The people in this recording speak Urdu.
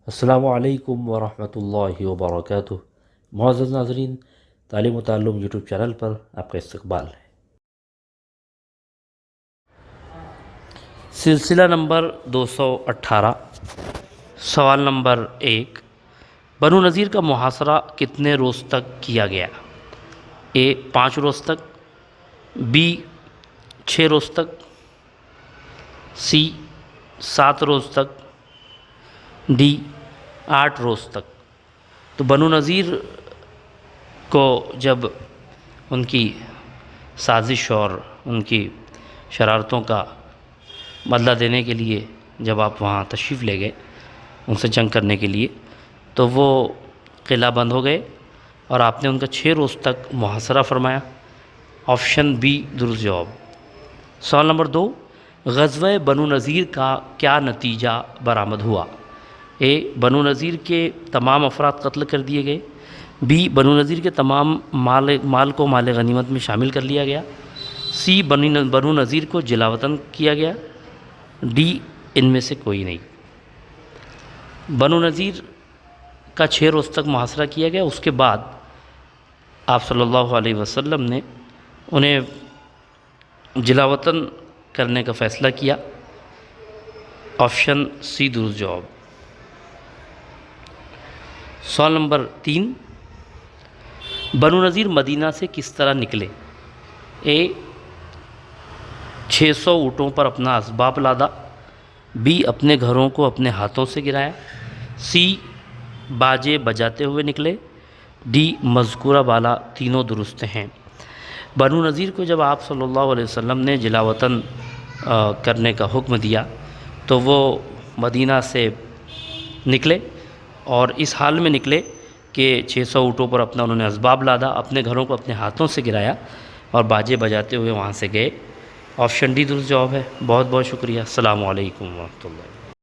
السلام علیکم ورحمۃ اللہ وبرکاتہ۔ معزز ناظرین، تعلیم و تعلم یوٹیوب چینل پر آپ کا استقبال ہے۔ سلسلہ نمبر 218، سوال نمبر 1، بنو نذیر کا محاصرہ کتنے روز تک کیا گیا؟ اے 5 روز تک، بی 6 روز تک، سی 7 روز تک، ڈی 8 روز تک۔ تو بنو نذیر کو جب ان کی سازش اور ان کی شرارتوں کا بدلہ دینے کے لیے جب آپ وہاں تشریف لے گئے ان سے جنگ کرنے کے لیے، تو وہ قلعہ بند ہو گئے اور آپ نے ان کا 6 روز تک محاصرہ فرمایا۔ آپشن بی درست جواب۔ سوال نمبر 2، غزوہ بنو نذیر کا کیا نتیجہ برآمد ہوا؟ اے بنو نذیر کے تمام افراد قتل کر دیے گئے، بی بنو نذیر کے تمام مال کو مال غنیمت میں شامل کر لیا گیا، سی بنو نذیر کو جلا وطن کیا گیا، ڈی ان میں سے کوئی نہیں۔ بنو نذیر کا 6 روز تک محاصرہ کیا گیا، اس کے بعد آپ صلی اللہ علیہ وسلم نے انہیں جلا وطن کرنے کا فیصلہ کیا۔ آپشن سی درست جواب۔ سوال نمبر 3، بنو نذیر مدینہ سے کس طرح نکلے؟ اے 600 اونٹوں پر اپنا اسباب لادا، بی اپنے گھروں کو اپنے ہاتھوں سے گرایا، سی باجے بجاتے ہوئے نکلے، ڈی مذکورہ بالا تینوں درست ہیں۔ بنو نذیر کو جب آپ صلی اللہ علیہ وسلم نے جلا وطن کرنے کا حکم دیا تو وہ مدینہ سے نکلے اور اس حال میں نکلے کہ 600 اونٹوں پر اپنا انہوں نے اسباب لادا، اپنے گھروں کو اپنے ہاتھوں سے گرایا اور باجے بجاتے ہوئے وہاں سے گئے۔ آپشن ڈی درست جواب ہے۔ بہت بہت شکریہ۔ السلام علیکم ورحمۃ اللہ۔